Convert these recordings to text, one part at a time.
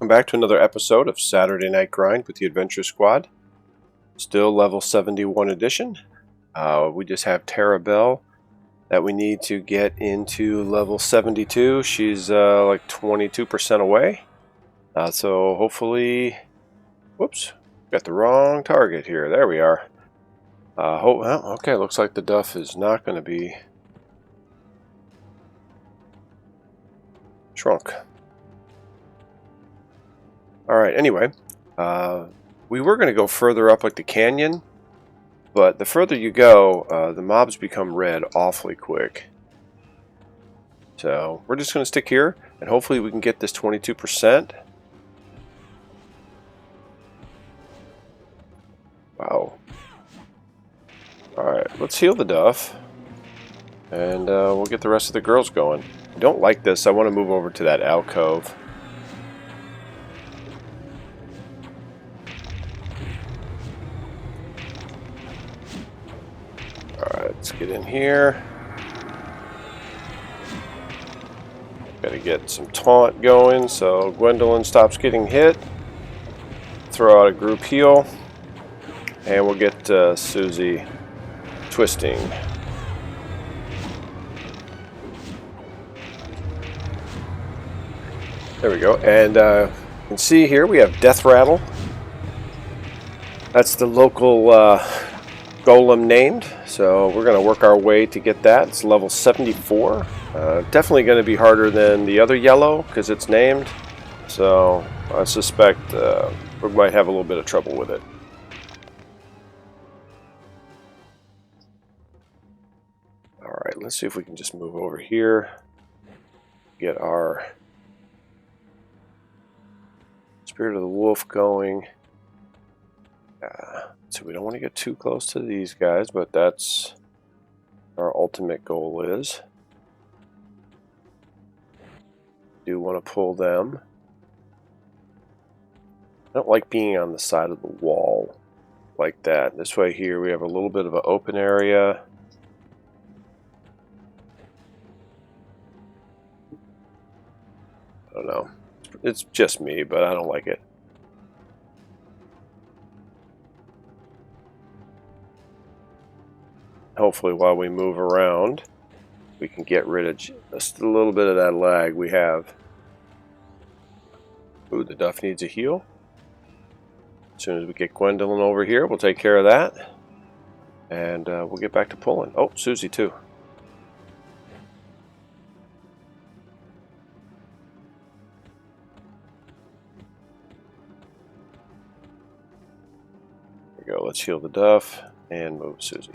back to another episode of Saturday Night Grind with the Adventure Squad. Still level 71 edition. We just have Tara Bell that we need to get into level 72. She's like 22% away. So hopefully... Whoops, got the wrong target here. There we are. Well, okay, looks like the duff is not going to be shrunk. Alright, anyway, we were going to go further up like the canyon, but the further you go, the mobs become red awfully quick. So we're just going to stick here, and hopefully we can get this 22%. Wow. Alright, let's heal the duff, and we'll get the rest of the girls going. I don't like this. I want to move over to that alcove. Alright, let's get in here. Gotta get some taunt going so Gwendolyn stops getting hit. Throw out a group heal. And we'll get Susie twisting. There we go. And you can see here we have Death Rattle. That's the local golem named. So we're going to work our way to get that. It's level 74. Definitely going to be harder than the other yellow because it's named. So I suspect we might have a little bit of trouble with it. Alright, let's see if we can just move over here. Get our Spirit of the Wolf going. So we don't want to get too close to these guys, but that's our ultimate goal is. Do want to pull them. I don't like being on the side of the wall like that. This way here we have a little bit of an open area. I don't know. It's just me, but I don't like it. Hopefully while we move around, we can get rid of just a little bit of that lag we have. Ooh, the duff needs a heal. As soon as we get Gwendolyn over here, we'll take care of that. And we'll get back to pulling. Oh, Susie too. There we go. Let's heal the duff and move Susie.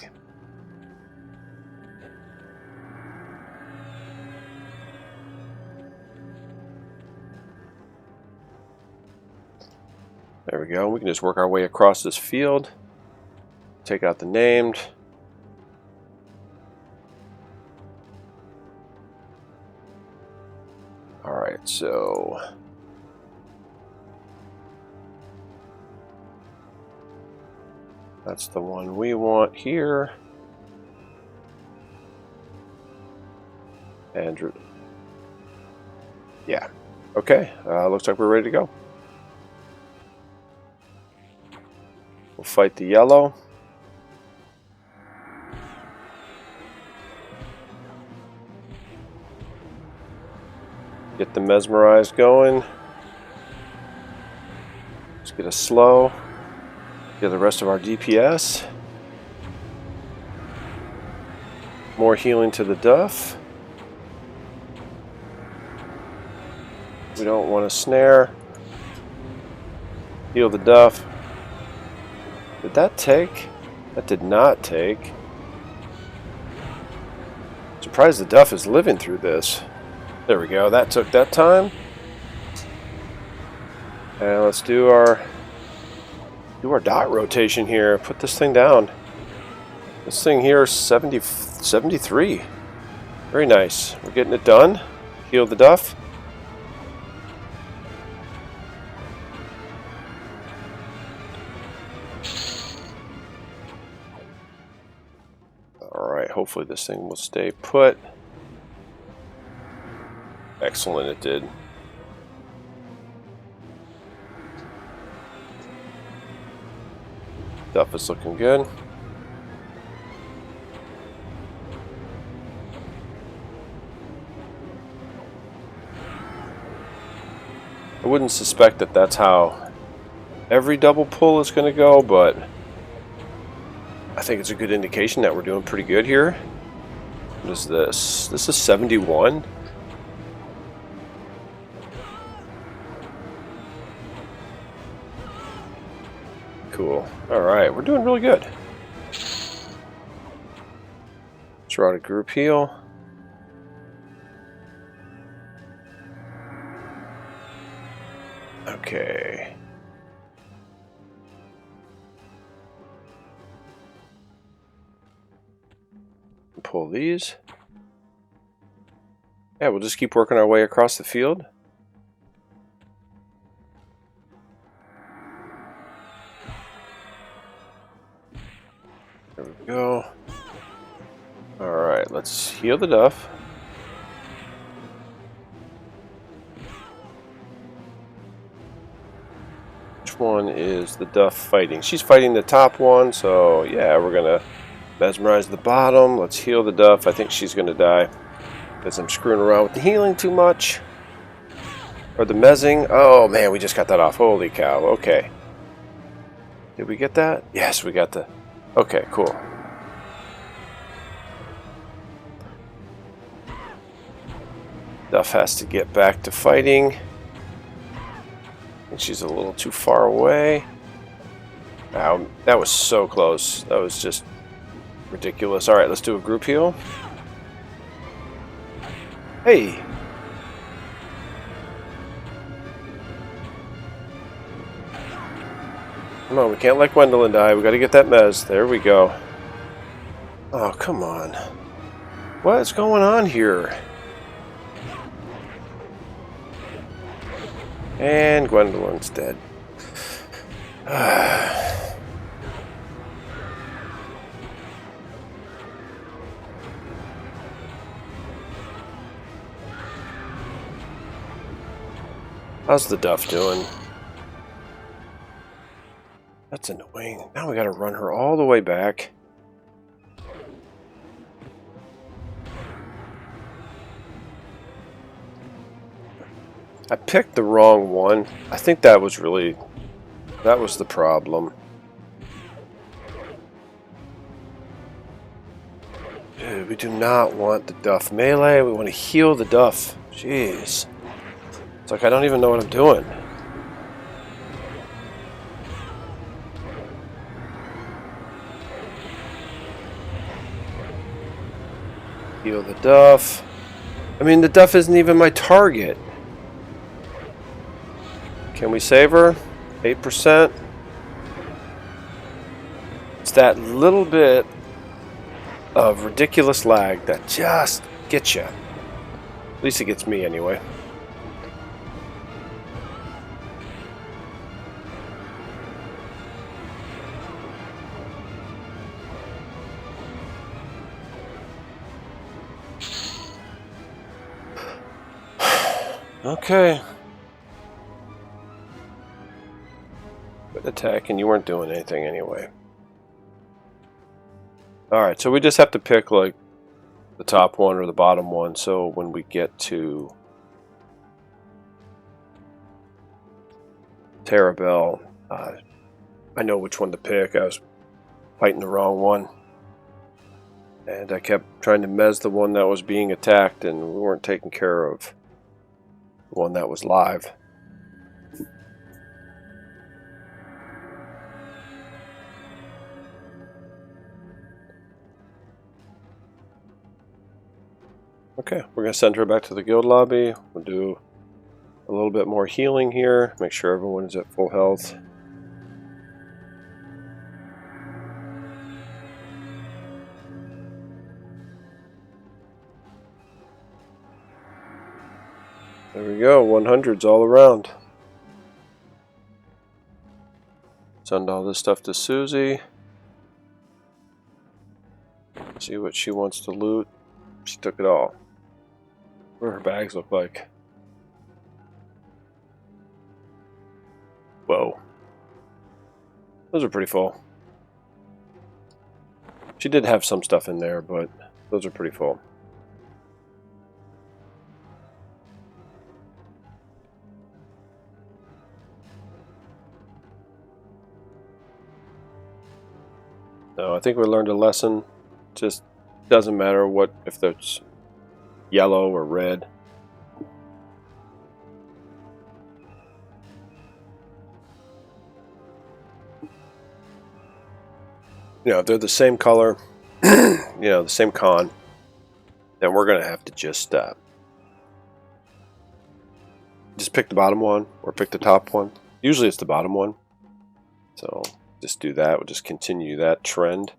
There we go. We can just work our way across this field. Take out the named. Alright, so... that's the one we want here. Andrew. Yeah. Okay. Looks like we're ready to go. We'll fight the yellow. Get the mesmerized going. Let's get a slow. Get the rest of our DPS. More healing to the duff. We don't want to snare. Heal the duff. Did that take? That did not take. Surprised the duff is living through this. There we go. That took that time. And let's do our dot rotation here. Put this thing down. This thing here is 73. Very nice. We're getting it done. Heal the duff. Alright, hopefully this thing will stay put. Excellent, it did. Stuff is looking good. I wouldn't suspect that that's how every double pull is going to go, but I think it's a good indication that we're doing pretty good here. What is this? This is 71. Cool. Alright, we're doing really good. Let's run a group heal. Okay. Pull these. Yeah, we'll just keep working our way across the field. There we go. Alright, let's heal the Duff. Which one is the Duff fighting? She's fighting the top one, so yeah, we're gonna mesmerize the bottom. Let's heal the Duff. I think she's gonna die because I'm screwing around with the healing too much. Or the mezzing. Oh man, we just got that off. Holy cow. Okay. Did we get that? Yes, we got the... Okay, cool. Duff has to get back to fighting. I think she's a little too far away. Wow, that was so close. That was just ridiculous. Alright, let's do a group heal. Hey! Come on, we can't let Gwendolyn die. We gotta get that mez. There we go. Oh, come on. What is going on here? And Gwendolyn's dead. How's the Duff doing? That's annoying. Now we gotta run her all the way back. I picked the wrong one. I think that was the problem. Dude, we do not want the Duff melee. We want to heal the Duff. Jeez. It's like I don't even know what I'm doing. Heal the Duff. I mean, the Duff isn't even my target. Can we save her? 8%. It's that little bit of ridiculous lag that just gets you. At least it gets me anyway. Okay. Good attack, and you weren't doing anything anyway. Alright, so we just have to pick like the top one or the bottom one, so when we get to Terabel, I know which one to pick. I was fighting the wrong one. And I kept trying to mez the one that was being attacked, and we weren't taking care of the one that was live. Okay, we're going to send her back to the guild lobby. We'll do a little bit more healing here. Make sure everyone is at full health. There we go, 100s all around. Send all this stuff to Susie. See what she wants to loot. She took it all. What do her bags look like? Whoa. Those are pretty full. She did have some stuff in there, but those are pretty full. No, I think we learned a lesson. Just doesn't matter what, if it's yellow or red. You know, if they're the same color, you know, the same con, then we're going to have to just pick the bottom one or pick the top one. Usually it's the bottom one. So just do that. We'll just continue that trend.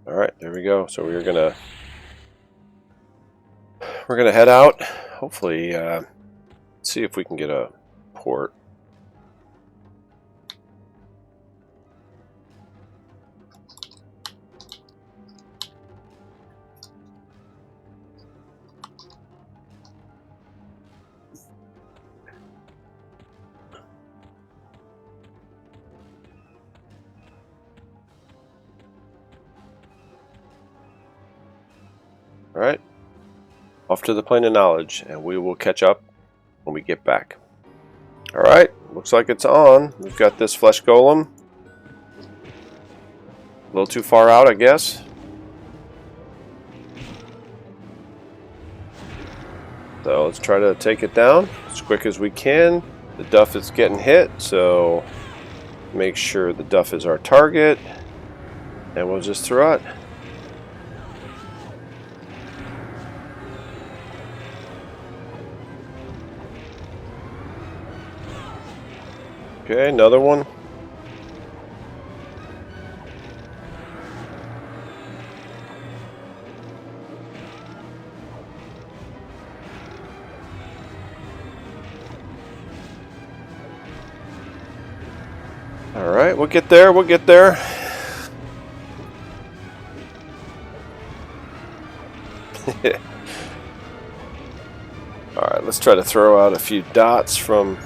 All right, there we go. So we're gonna head out. Hopefully, see if we can get a port. All right, off to the plane of knowledge, and we will catch up when we get back. All right, looks like it's on. We've got this flesh golem. A little too far out, I guess. So let's try to take it down as quick as we can. The duff is getting hit, so make sure the duff is our target, and we'll just throw it. Okay, another one. All right, we'll get there. We'll get there. All right, let's try to throw out a few dots from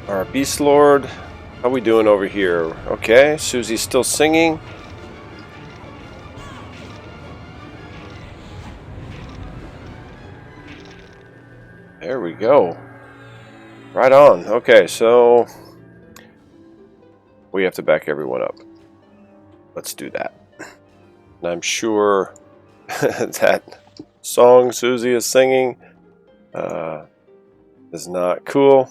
our Beast Lord. How we doing over here? Okay, Susie's still singing. There we go. Right on. Okay, so we have to back everyone up. Let's do that. And I'm sure that song Susie is singing is not cool,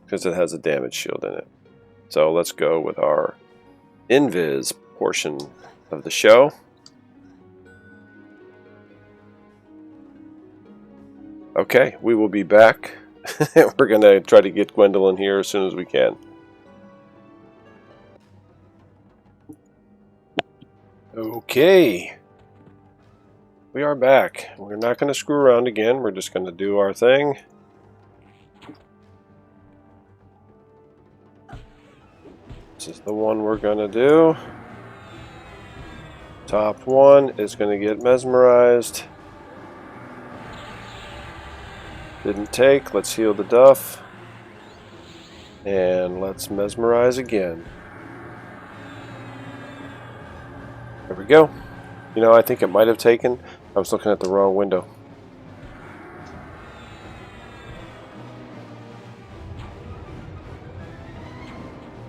because it has a damage shield in it. So let's go with our invis portion of the show. Okay, we will be back. We're going to try to get Gwendolyn here as soon as we can. Okay. We are back. We're not going to screw around again. We're just going to do our thing. This is the one we're going to do. Top one is going to get mesmerized. Didn't take. Let's heal the duff. And let's mesmerize again. There we go. You know, I think it might have taken. I was looking at the wrong window.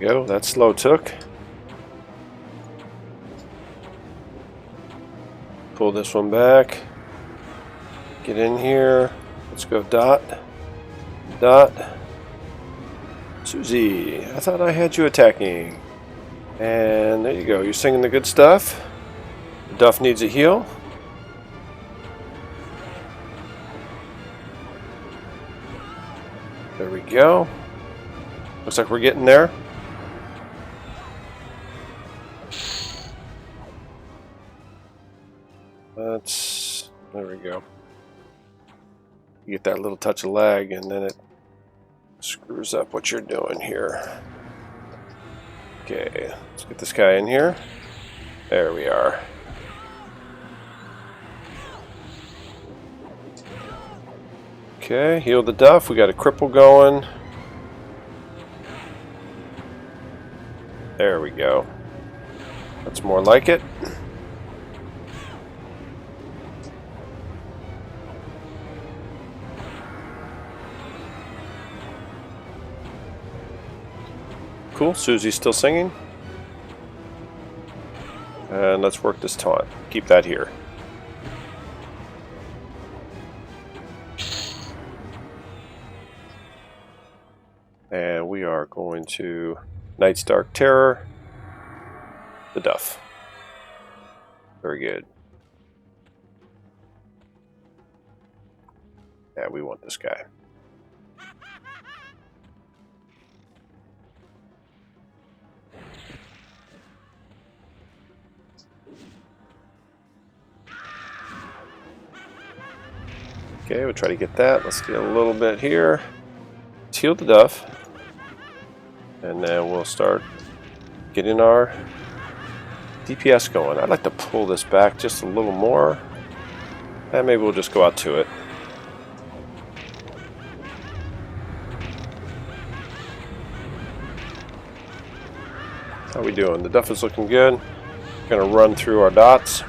Go, that slow took. Pull this one back. Get in here. Let's go dot. Dot. Susie, I thought I had you attacking. And there you go. You're singing the good stuff. The duff needs a heal. There we go. Looks like we're getting there. There we go. You get that little touch of lag and then it screws up what you're doing here. Okay, let's get this guy in here. There we are. Okay, heal the duff. We got a cripple going. There we go. That's more like it. Cool, Susie's still singing. And let's work this taunt. Keep that here. And we are going to Night's Dark Terror, the Duff. Very good. Yeah, we want this guy. Okay, we'll try to get that. Let's get a little bit here. Let's heal the Duff. And then we'll start getting our DPS going. I'd like to pull this back just a little more. And maybe we'll just go out to it. How we doing? The Duff is looking good. Gonna run through our dots.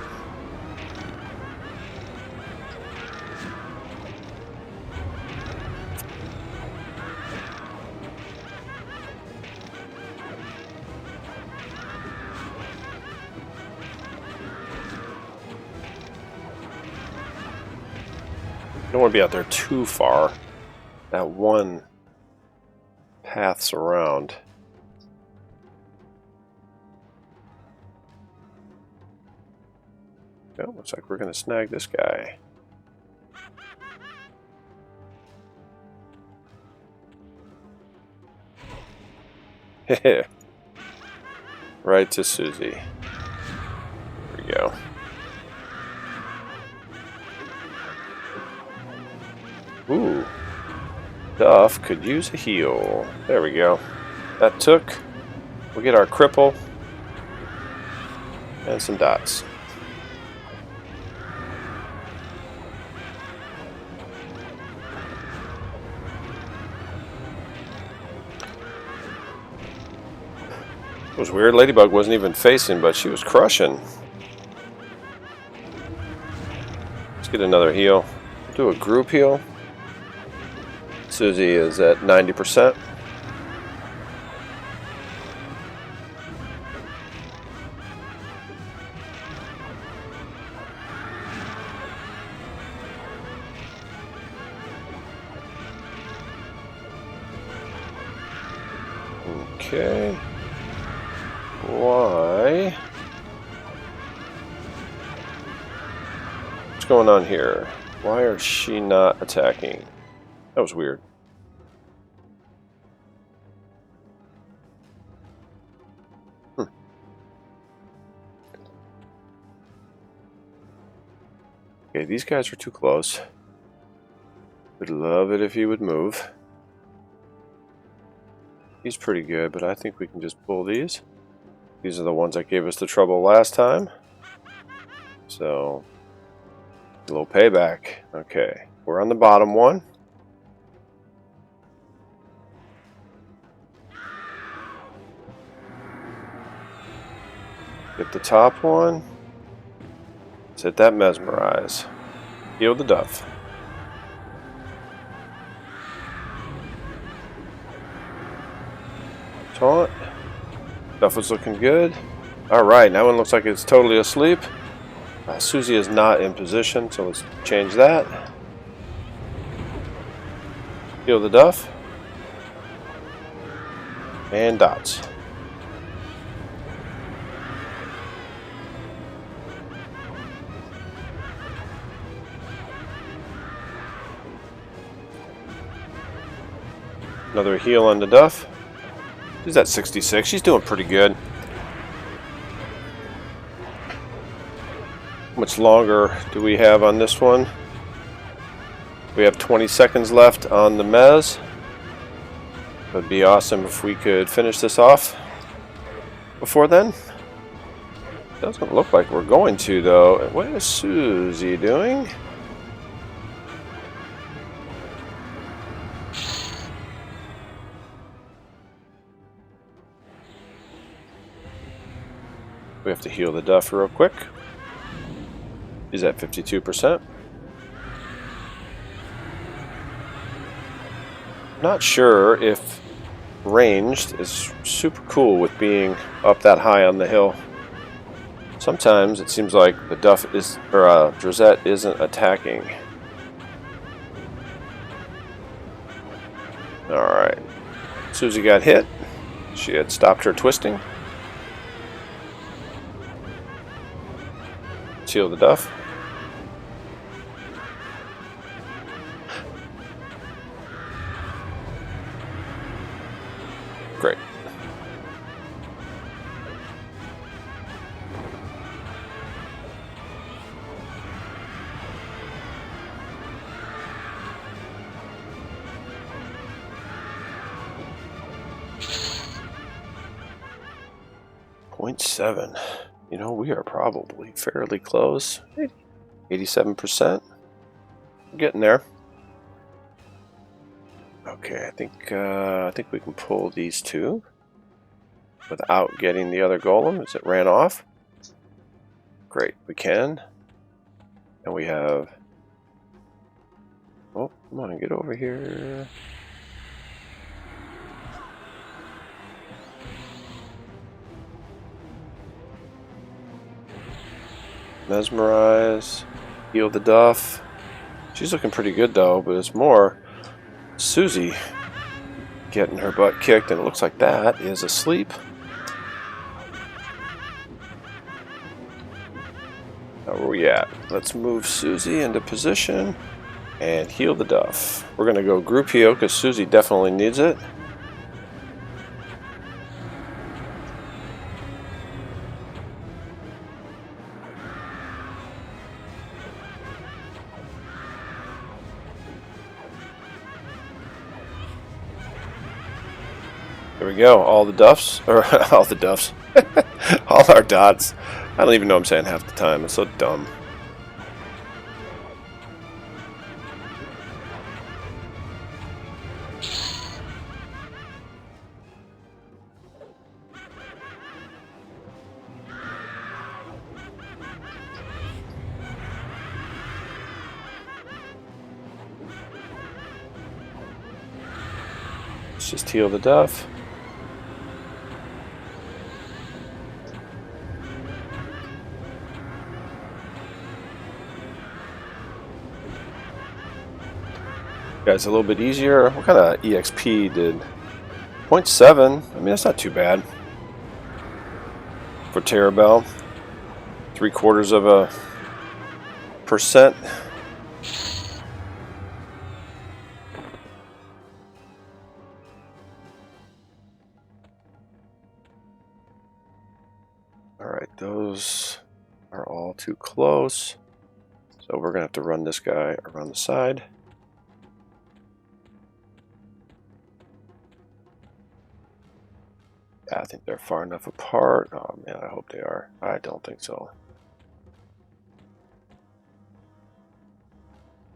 Don't want to be out there too far. That one path's around. Oh, looks like we're going to snag this guy. Right to Susie. There we go. Ooh. Duff could use a heal. There we go. That took. We'll get our cripple. And some dots. It was weird. Ladybug wasn't even facing, but she was crushing. Let's get another heal. Do a group heal. Susie is at 90%. Okay. Why? What's going on here? Why is she not attacking? That was weird. Okay, these guys are too close. Would love it if he would move. He's pretty good, but I think we can just pull these. These are the ones that gave us the trouble last time. So, a little payback. Okay, we're on the bottom one. Get the top one. Let's hit that mesmerize. Heal the Duff. Taunt. Duff was looking good. Alright, that one looks like it's totally asleep. Susie is not in position, so let's change that. Heal the Duff. And dots. Another heal on the Duff. She's at 66. She's doing pretty good. How much longer do we have on this one? We have 20 seconds left on the mez. It would be awesome if we could finish this off. before then? Doesn't look like we're going to, though. What is Susie doing? We have to heal the Duff real quick. He's at 52%. Not sure if ranged is super cool with being up that high on the hill. Sometimes it seems like the Duff is, or Drazette isn't attacking. Alright. Susie got hit. She had stopped her twisting. Let's heal the Duff. Great. .7. You know, we are probably fairly close. 87%. Getting there. Okay, I think we can pull these two without getting the other golem as it ran off. Great, we can. And we have... Oh, come on, get over here. Mesmerize. Heal the Duff. She's looking pretty good though, but it's more Susie getting her butt kicked, and it looks like that is asleep. Now where are we at? Let's move Susie into position and heal the Duff. We're going to go group heal because Susie definitely needs it. There we go, all the Duffs, or all the Duffs, all our dots. I don't even know what I'm saying half the time, it's so dumb. Let's just heal the Duff. Guys, a little bit easier. What kind of EXP did? 0.7. I mean, that's not too bad for Terabell. 0.75%. All right, those are all too close. So we're gonna have to run this guy around the side. I think they're far enough apart. Oh man, I hope they are. I don't think so.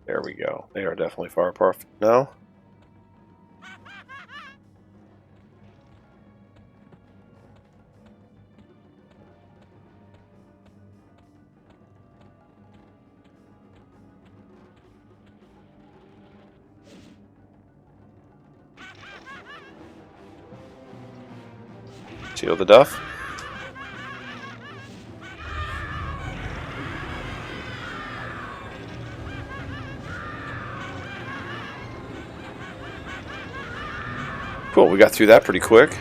There we go. They are definitely far apart now. Seal the Duff. Cool, we got through that pretty quick.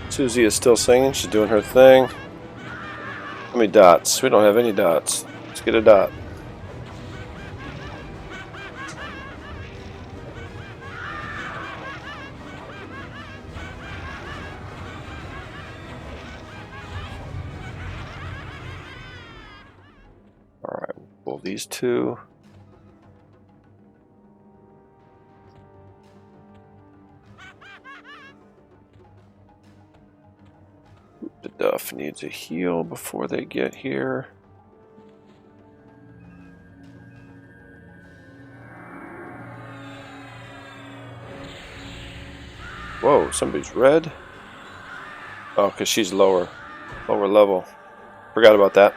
Susie is still singing, she's doing her thing. How many dots? We don't have any dots. Let's get a dot. pull these two. The Duff needs a heal before they get here. Whoa, somebody's red. Oh, because she's lower level. Forgot about that.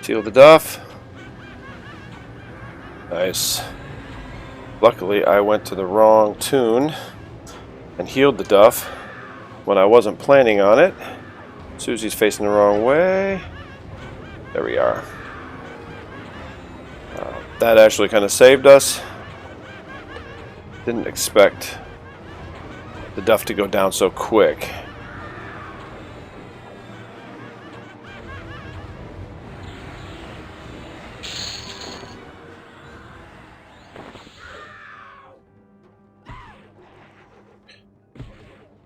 Heal the Duff. Nice. Luckily, I went to the wrong tune and healed the Duff when I wasn't planning on it. Susie's facing the wrong way. There we are. That actually kind of saved us. Didn't expect the Duff to go down so quick.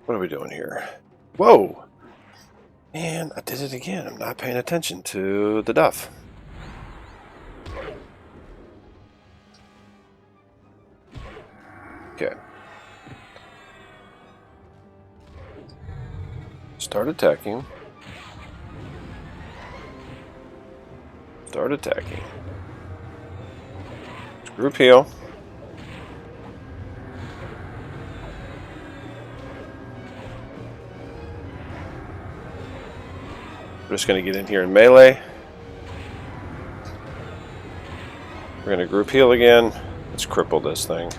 What are we doing here? Whoa! And I did it again. I'm not paying attention to the Duff. Okay. Start attacking. Start attacking. Group heal. We're just going to get in here in melee. We're going to group heal again. Let's cripple this thing.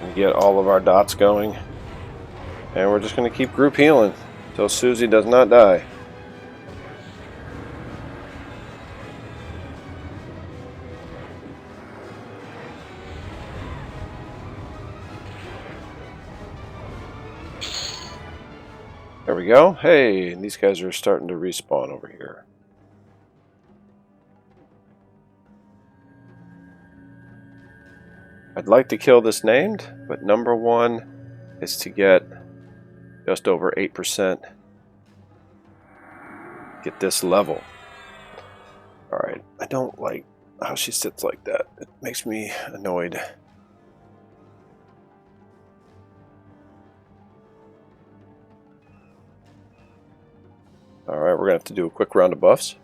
And get all of our dots going. And we're just going to keep group healing until Susie does not die. There we go. Hey, and these guys are starting to respawn over here. I'd like to kill this named, but number one is to get just over 8%. Get this level. Alright, I don't like how she sits like that. It makes me annoyed. Alright, we're going to have to do a quick round of buffs.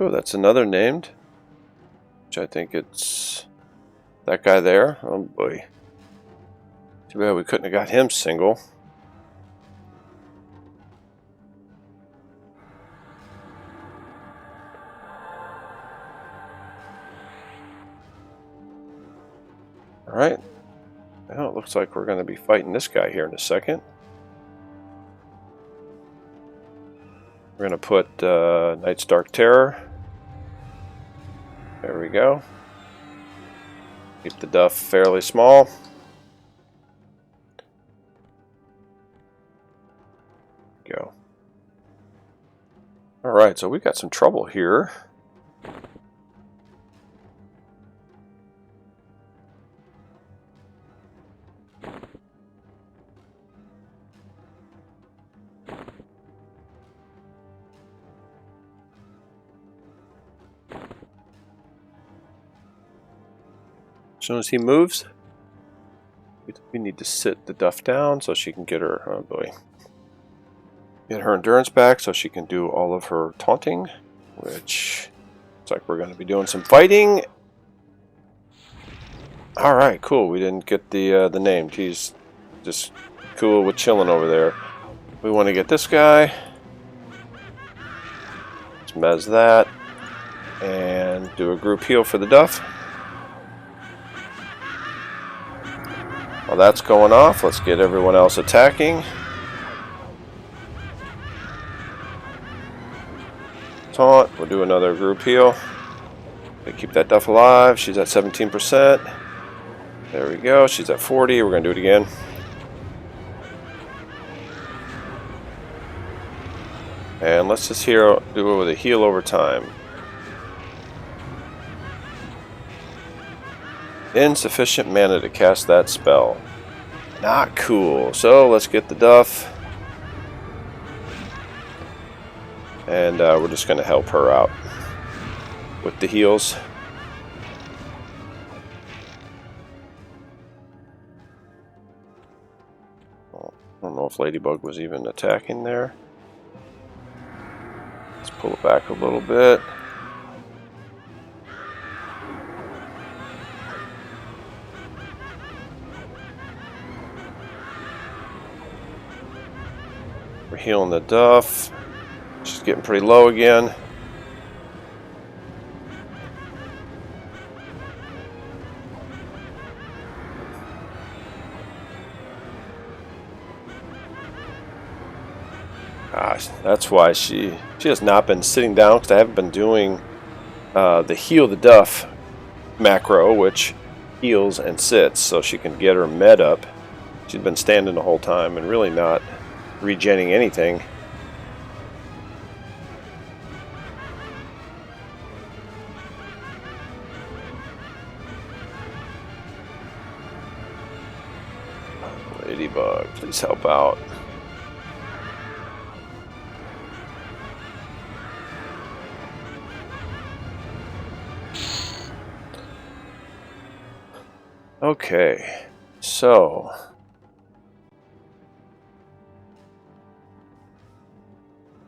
Oh, that's another named. Which I think it's that guy there. Oh boy. Too bad we couldn't have got him single. Alright. Now it looks like we're going to be fighting this guy here in a second. We're going to put Night's Dark Terror. There we go. Keep the Duff fairly small. Go. Alright, so we got some trouble here. As soon as he moves, we need to sit the Duff down so she can get her. Oh boy. Get her endurance back so she can do all of her taunting, which looks like we're going to be doing some fighting. All right, cool. We didn't get the name. He's just cool with chilling over there. We want to get this guy. Let's mez that and do a group heal for the Duff. While that's going off, let's get everyone else attacking. Taunt. We'll do another group heal. Keep that Duff alive. She's at 17%. There we go. She's at 40. We're going to do it again. And let's just do it with a heal over time. Insufficient mana to cast that spell. Not cool. So let's get the Duff. And we're just going to help her out with the heals. I don't know if Ladybug was even attacking there. Let's pull it back a little bit. We're healing the Duff. She's getting pretty low again. Gosh, that's why she has not been sitting down, because I haven't been doing the heal the Duff macro, which heals and sits, so she can get her med up. She's been standing the whole time and really not regenning anything. Ladybug, please help out. Okay, so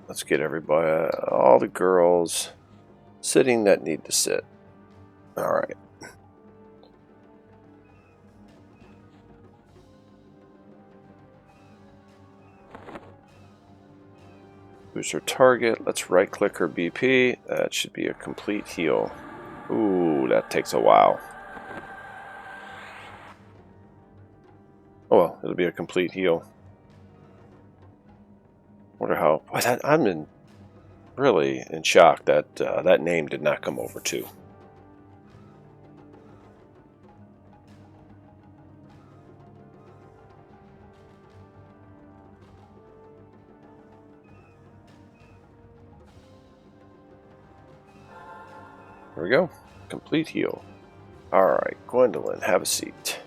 let's get everybody, all the girls sitting that need to sit. All right. Who's her target? Let's right click her BP. That should be a complete heal. Ooh, that takes a while. Oh well, it'll be a complete heal. Wonder how. I'm really in shock that that name did not come over too. There we go. Complete heal. Alright, Gwendolyn, have a seat.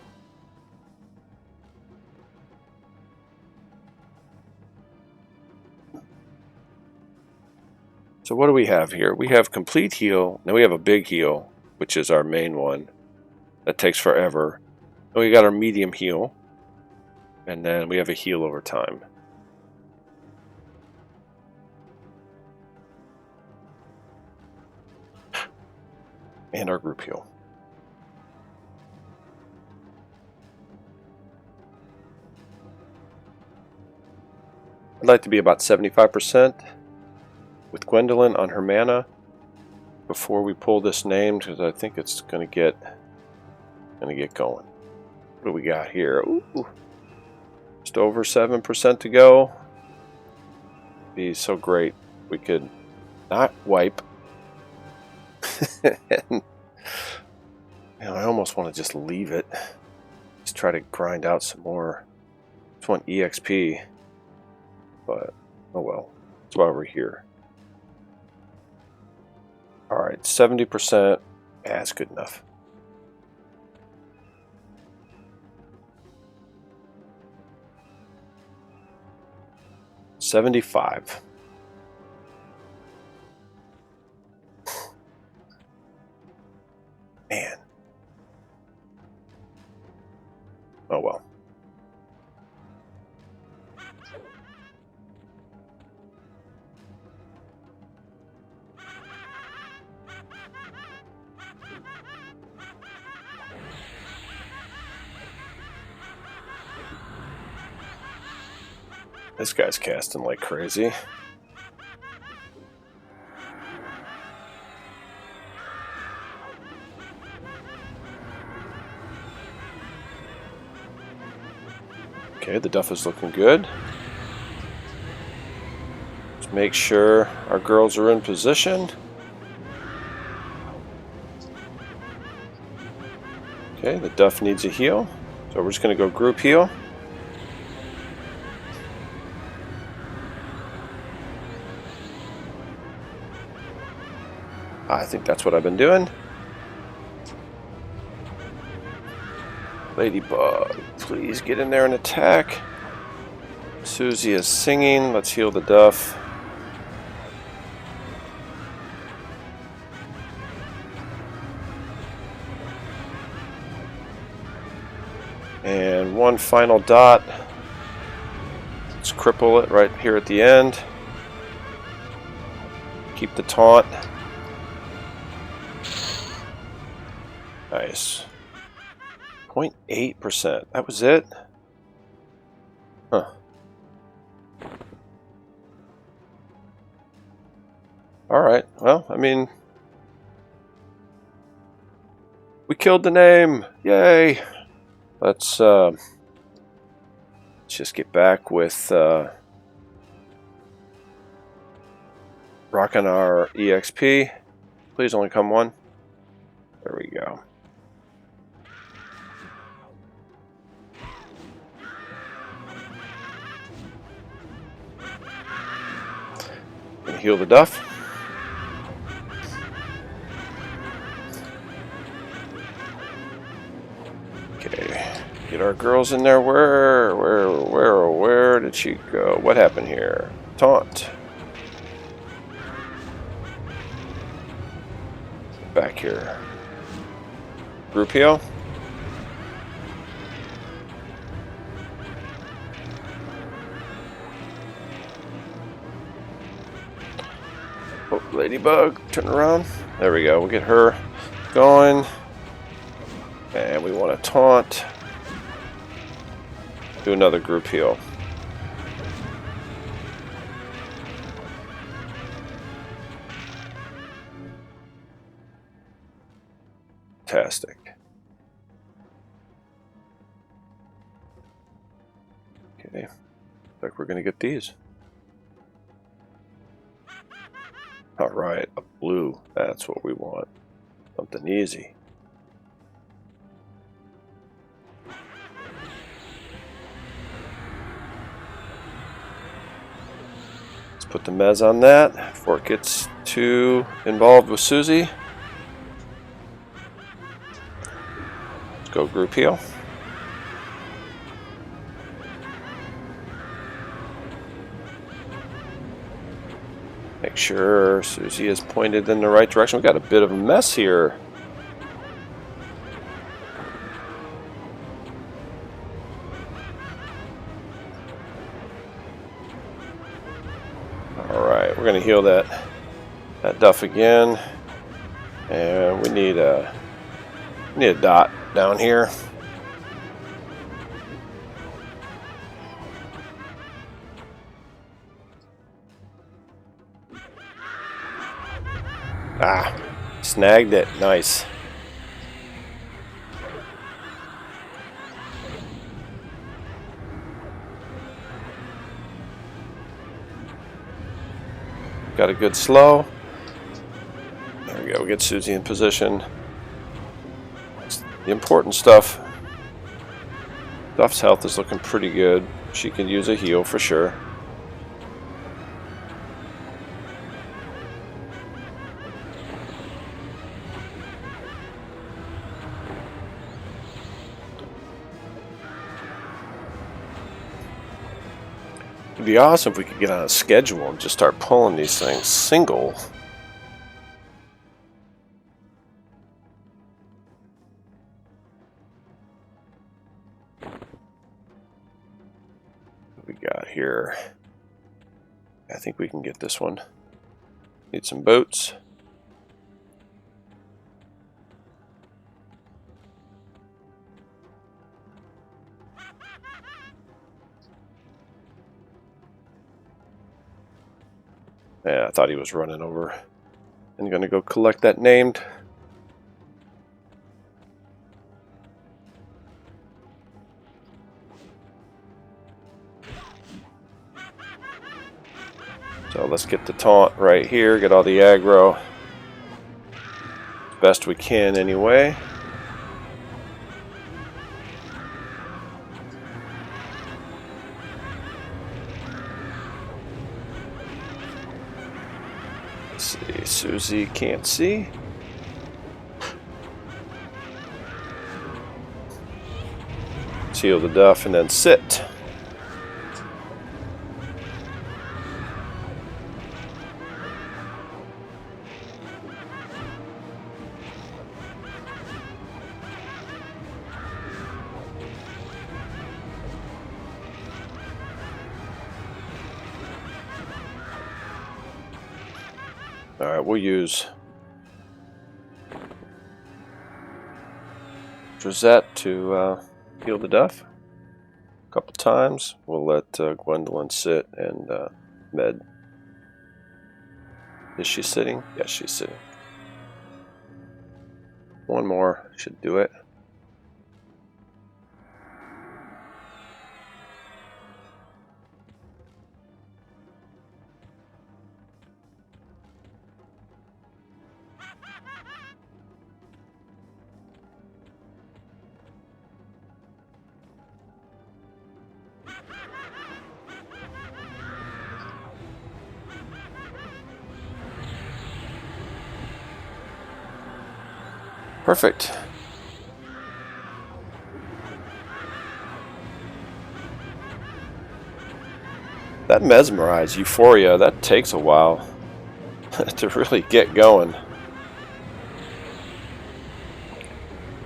So what do we have here? We have complete heal. Now we have a big heal, which is our main one. That takes forever. And we got our medium heal. And then we have a heal over time. And our group heal. I'd like to be about 75% with Gwendolyn on her mana before we pull this name, because I think it's gonna get going. What do we got here? Ooh, just over 7% to go. Be so great we could not wipe. And, I almost want to just leave it. Just try to grind out some more. Just want EXP. But, oh well. That's why we're here. Alright, 70%. Yeah, that's good enough. $75. Man. Oh well. This guy's casting like crazy. Okay, the duff is looking good. Let's make sure our girls are in position. Okay, the duff needs a heal, so we're just going to go group heal. I think that's what I've been doing. Ladybug, please get in there and attack. Susie is singing. Let's heal the duff. And one final dot. Let's cripple it right here at the end. Keep the taunt. Nice. 0.8%. That was it? Huh. Alright, well, I mean, we killed the name! Yay! Let's just get back with rocking our EXP. Please only come one. There we go. Gonna heal the duff. Okay, get our girls in there. Where did she go? What happened here? Taunt. Back here. Group heal. Oh, Ladybug, turn around. There we go. We'll get her going. And we want to taunt. Do another group heal. Fantastic. Okay. Looks like we're going to get these. Alright, a blue. That's what we want. Something easy. Let's put the mez on that before it gets too involved with Susie. Let's go group heal. Make sure Susie is pointed in the right direction. We got a bit of a mess here. Alright, we're going to heal that duff again. And we need a dot down here. Ah, snagged it. Nice. Got a good slow. There we go. We get Susie in position. That's the important stuff. Duff's health is looking pretty good. She can use a heal for sure. It'd be awesome if we could get on a schedule and just start pulling these things single. What we got here? I think we can get this one. Need some boats. Yeah, I thought he was running over. I'm gonna go collect that named. So let's get the taunt right here, get all the aggro. Best we can anyway. Let's see, Susie can't see. Seal the duff and then sit. Alright, we'll use Drazette to heal the duff a couple times. We'll let Gwendolyn sit and med. Is she sitting? Yes, she's sitting. One more should do it. Perfect. That mesmerize, euphoria, that takes a while to really get going.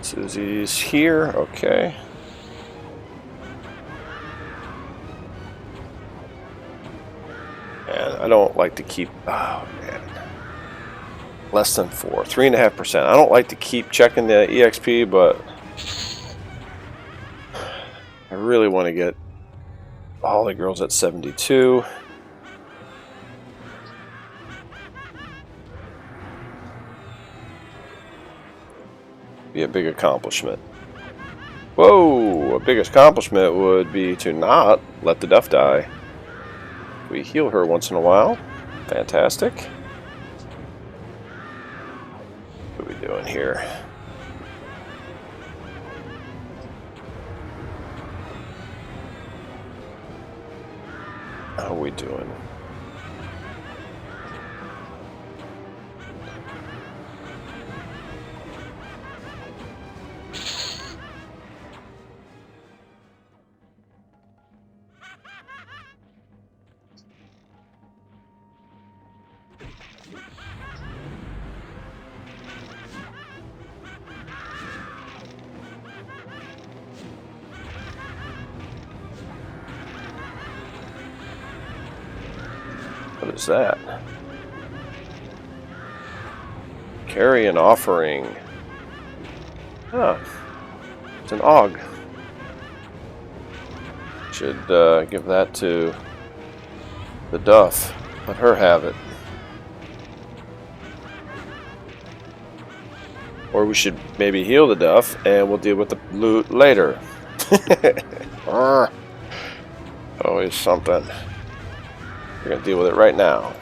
Susie's here, okay. And I don't like to keep, oh man. Less than 4, 3.5%. I don't like to keep checking the EXP, but I really want to get all the girls at 72. Be a big accomplishment. Whoa! A big accomplishment would be to not let the duff die. We heal her once in a while. Fantastic. What are we doing here? How are we doing? What is that? Carry an offering. Huh. It's an AUG. Should give that to the duff. Let her have it. Or we should maybe heal the duff and we'll deal with the loot later. Always something. We're going to deal with it right now.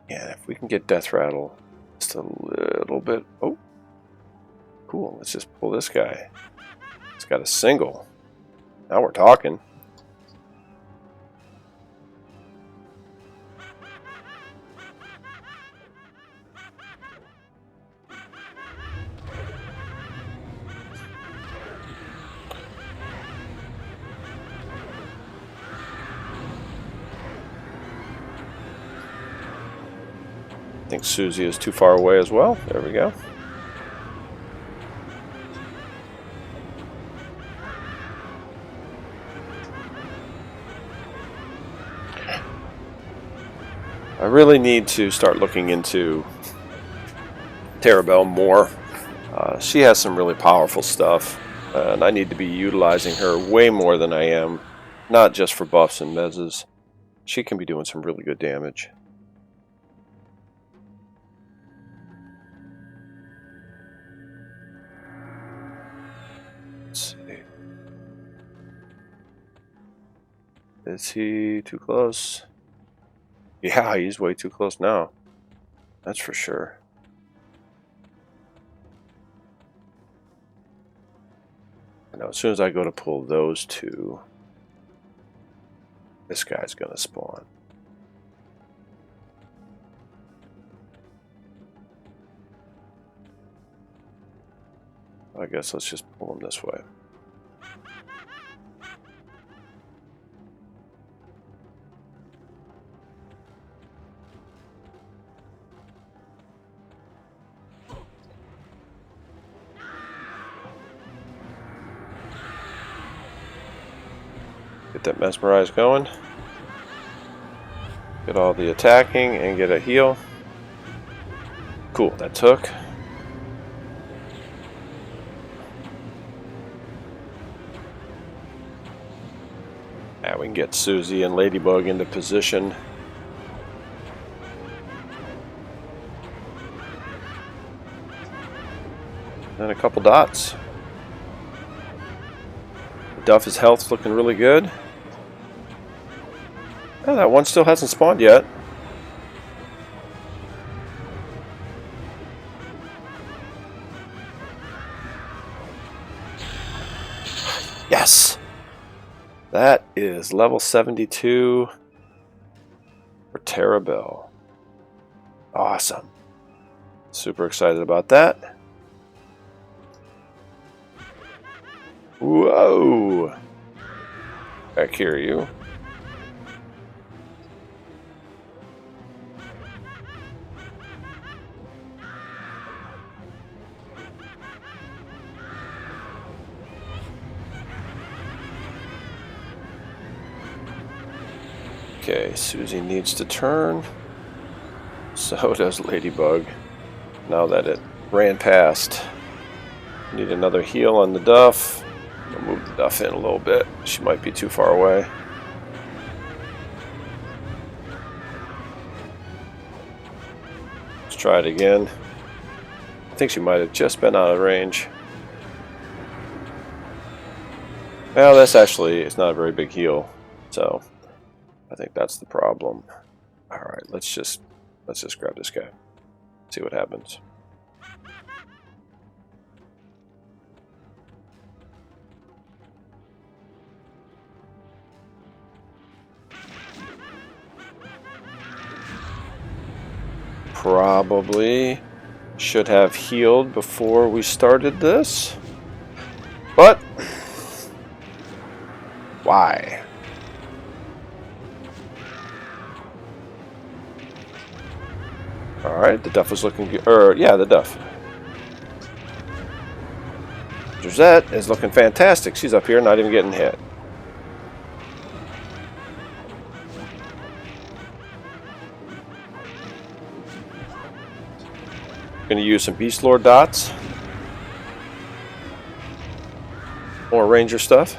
Yeah, if we can get Death Rattle just a little bit. Oh, cool. Let's just pull this guy. It's got a single. Now we're talking. I think Susie is too far away as well. There we go. I really need to start looking into Terabelle more. She has some really powerful stuff, and I need to be utilizing her way more than I am, not just for buffs and mezzes. She can be doing some really good damage. Let's see. Is he too close? Yeah, he's way too close now. That's for sure. I know as soon as I go to pull those two, this guy's gonna spawn. I guess let's just pull him this way. Get that mesmerize going. Get all the attacking and get a heal. Cool, that took. Now we can get Susie and Ladybug into position. And a couple dots. Duff's health's looking really good. Oh, that one still hasn't spawned yet. Yes! That is level 72 for Terabelle. Awesome. Super excited about that. Whoa! Back here, you. Okay, Susie needs to turn. So does Ladybug. Now that it ran past. Need another heal on the Duff. I'll move the Duff in a little bit. She might be too far away. Let's try it again. I think she might have just been out of range. Well, that's actually, it's not a very big heal. So I think that's the problem. Alright, let's just grab this guy. See what happens. Probably should have healed before we started this. But why? Alright, the Duff is looking good. Yeah, the Duff. Gisette is looking fantastic. She's up here, not even getting hit. Going to use some Beast Lord dots. More Ranger stuff.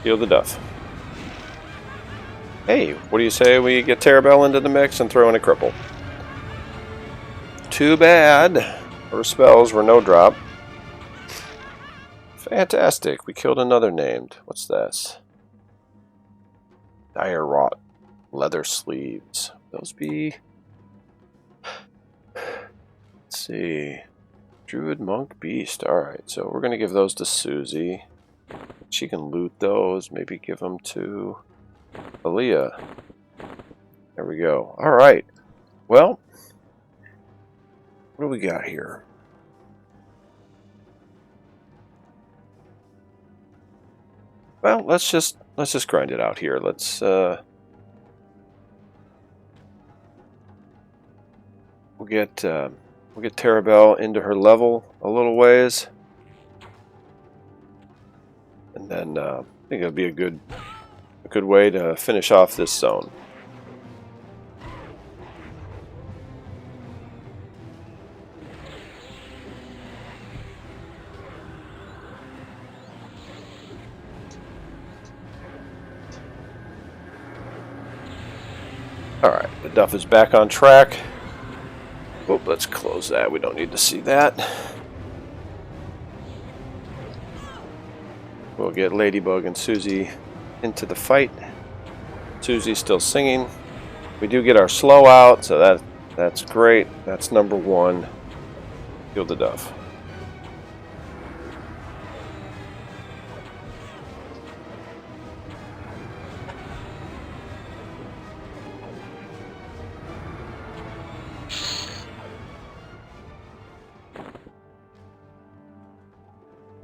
Heal the Duff. Hey, what do you say we get Terabelle into the mix and throw in a cripple? Too bad. Her spells were no drop. Fantastic. We killed another named. What's this? Dire Wrought leather sleeves. Those be... Let's see. Druid, Monk, Beast. Alright, so we're going to give those to Susie. She can loot those. Maybe give them to Aaliyah. There we go. Alright. Well, what do we got here? Well, let's just grind it out here. Let's we'll get Terabelle into her level a little ways, and then I think it'll be a good a good way to finish off this zone. Alright, the Duff is back on track. Oh, let's close that. We don't need to see that. We'll get Ladybug and Susie into the fight. Susie's still singing. We do get our slow out, so that's great. That's number one. Kill the Duff.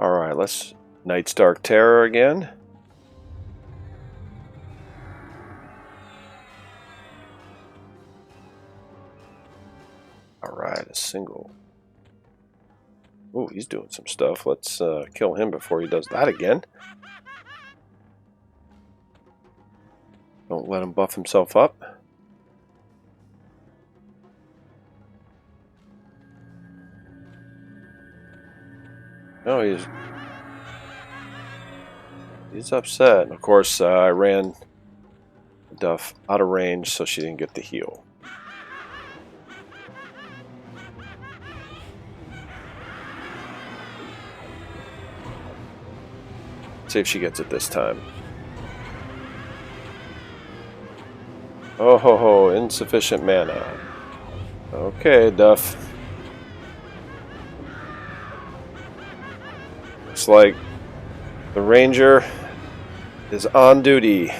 Alright, let's Night's Dark Terror again. Alright, a single. Oh, he's doing some stuff. Let's kill him before he does that again. Don't let him buff himself up. No, he's upset. Of course, I ran Duff out of range so she didn't get the heal. See if she gets it this time. Oh ho ho, insufficient mana. Okay, Duff. Looks like the Ranger is on duty.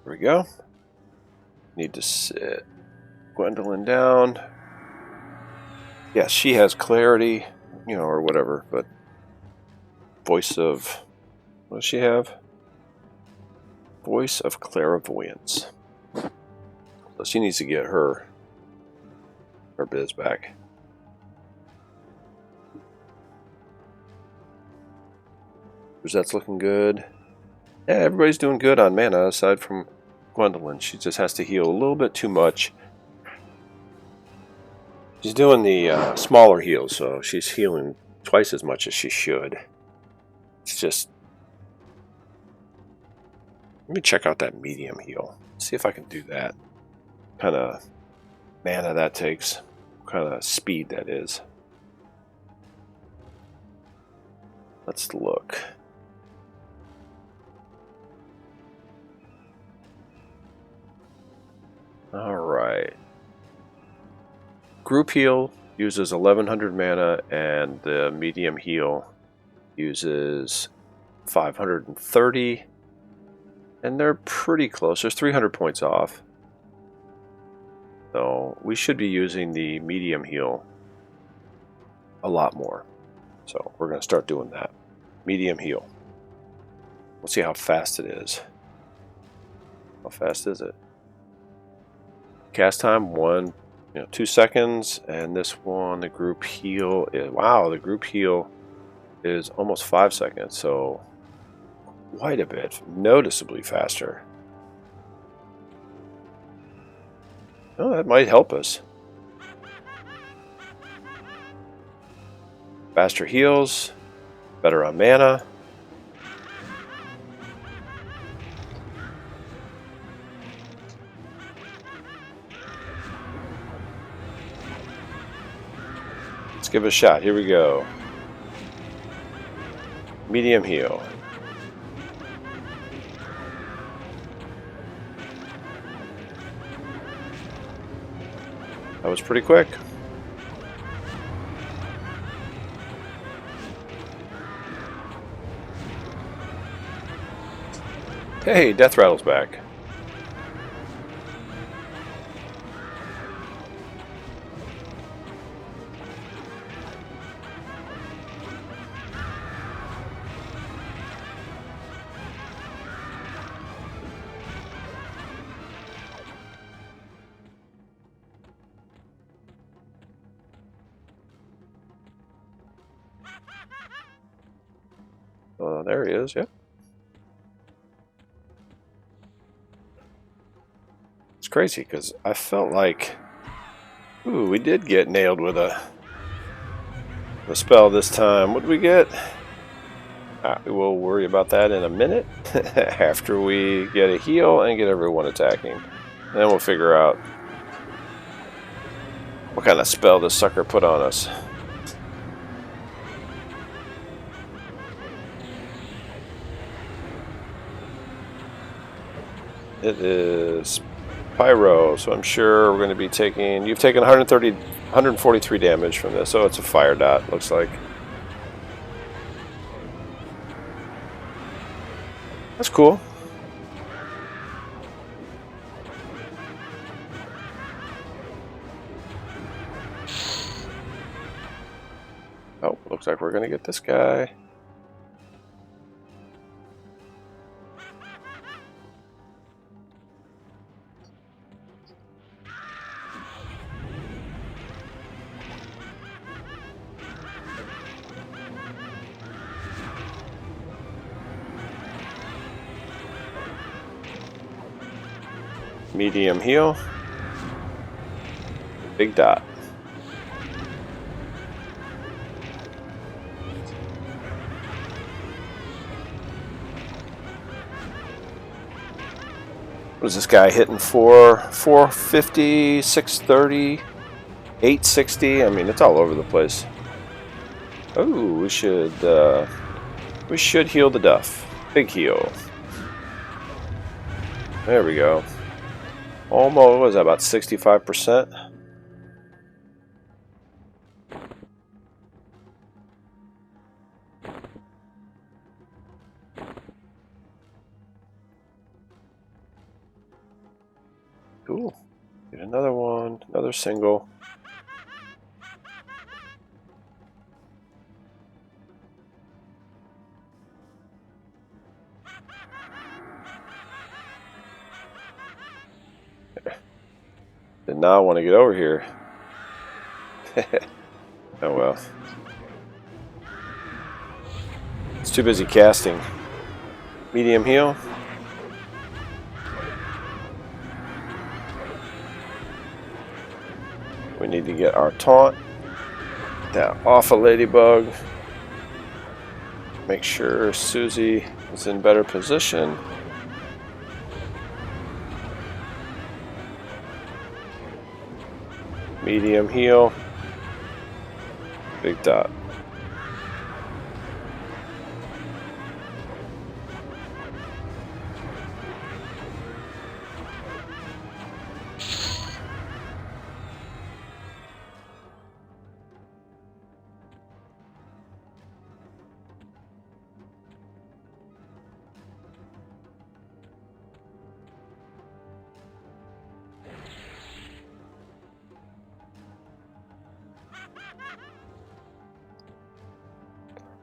There we go. Need to sit Gwendolyn down. Yes, she has clarity, you know, or whatever, but voice of, what does she have? Voice of clairvoyance. So she needs to get her biz back. Rosette's looking good. Yeah, everybody's doing good on mana aside from Gwendolyn. She just has to heal a little bit too much. She's doing the smaller heals, so she's healing twice as much as she should. It's just... Let me check out that medium heal. See if I can do that. What kind of mana that takes. What kind of speed that is. Let's look. Alright. Group heal uses 1100 mana and the medium heal uses 530. And they're pretty close. There's 300 points off. So we should be using the medium heal a lot more. So we're going to start doing that. Medium heal. We'll see how fast it is. How fast is it? Cast time 2 seconds, and this one, the group heal is, wow, the group heal is almost 5 seconds, so quite a bit, noticeably faster. Oh, that might help us. Faster heals, better on mana. Let's give it a shot. Here we go. Medium heal. That was pretty quick. Hey, Death Rattle's back. There he is, yep. It's crazy because I felt like, ooh, we did get nailed with a spell this time. What did we get? We'll worry about that in a minute after we get a heal and get everyone attacking. Then we'll figure out what kind of spell this sucker put on us. It is Pyro, so I'm sure we're going to be taking... You've taken 143 damage from this, so it's a fire dot, looks like. That's cool. Oh, looks like we're going to get this guy. Medium heal. Big dot. What is this guy hitting for? 450, 630, 860. I mean, it's all over the place. Oh, we should heal the Duff. Big heal. There we go. Almost, what was that, about 65%? Cool. Get another one, another single. Did not want to get over here. Oh well. It's too busy casting. Medium heal. We need to get our taunt. That off a ladybug. Make sure Susie is in better position. Medium heal. Big dot.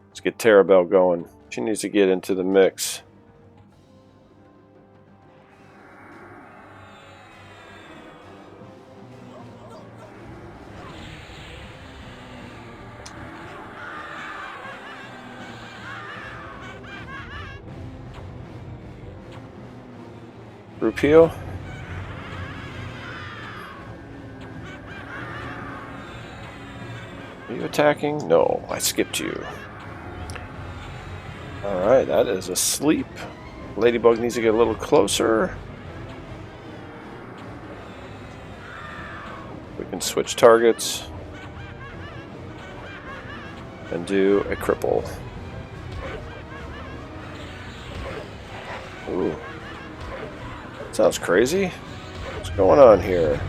Let's get Terabelle going. She needs to get into the mix. Group heal. Are you attacking? No, I skipped you. Alright, that is asleep. Ladybug needs to get a little closer. We can switch targets and do a cripple. Ooh. Sounds crazy. What's going on here?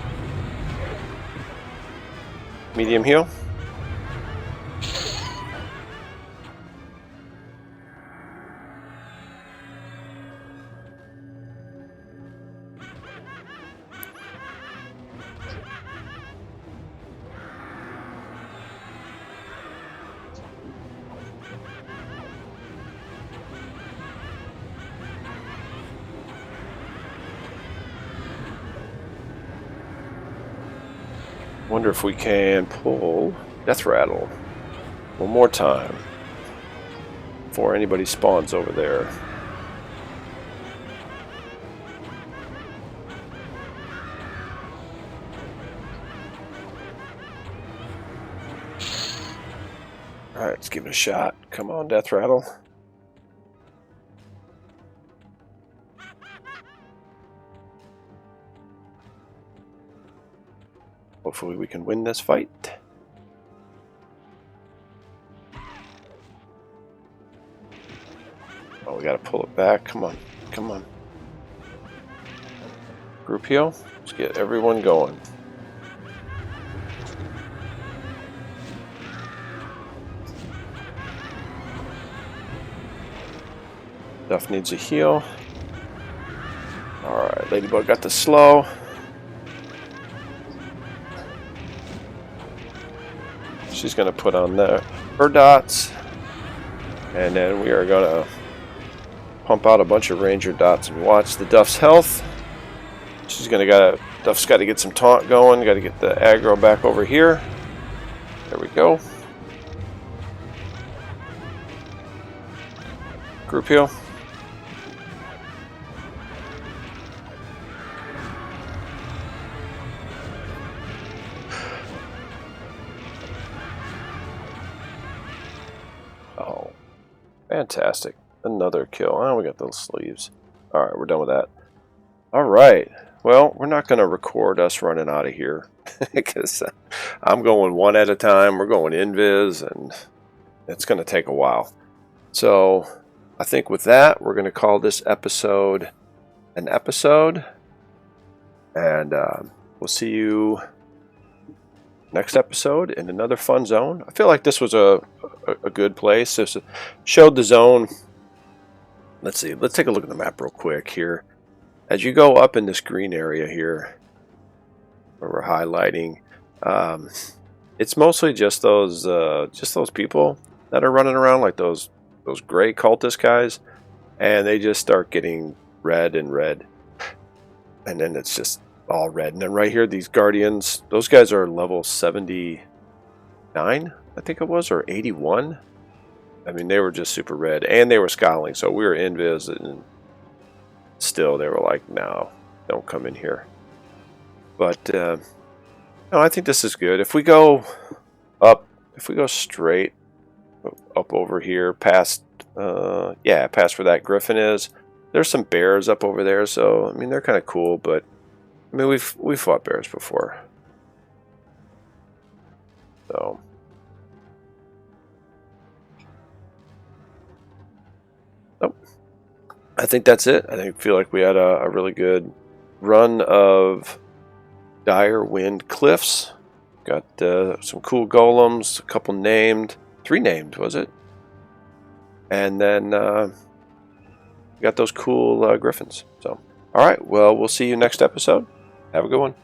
Medium heal. Wonder if we can pull Death Rattle one more time. before anybody spawns over there. Alright, let's give it a shot. Come on, Death Rattle. Hopefully we can win this fight. Oh, we gotta pull it back. Come on. Come on. Group heal. Let's get everyone going. Duff needs a heal. Alright, Ladybug got the slow. She's going to put on her dots. And then we are going to pump out a bunch of Ranger dots and watch the Duff's health. Duff's got to get some taunt going. Got to get the aggro back over here. There we go. Group heal. Oh, fantastic. Another kill. Oh, we got those sleeves. Alright, we're done with that. Alright. Well, we're not going to record us running out of here. Because I'm going one at a time. We're going invis, and it's going to take a while. So, I think with that, we're going to call this episode an episode. And we'll see you next episode in another fun zone. I feel like this was a good place. This showed the zone. Let's see. Let's take a look at the map real quick here. As you go up in this green area here, where we're highlighting, it's mostly just those people that are running around, like those gray cultist guys, and they just start getting red and red, and then it's just all red. And then right here, these guardians, those guys are level 79, I think it was, or 81. I mean, they were just super red, and they were scowling, so we were invis, and still they were like, no, don't come in here. But no, I think this is good. If we go up, if we go straight up over here past past where that griffin is, there's some bears up over there, so I mean, they're kind of cool. But I mean, we've fought bears before, so I think that's it. I feel like we had a really good run of Direwind Cliffs. Got some cool golems, a couple named, 3 named, was it? And then got those cool griffins. So, all right. Well, we'll see you next episode. Have a good one.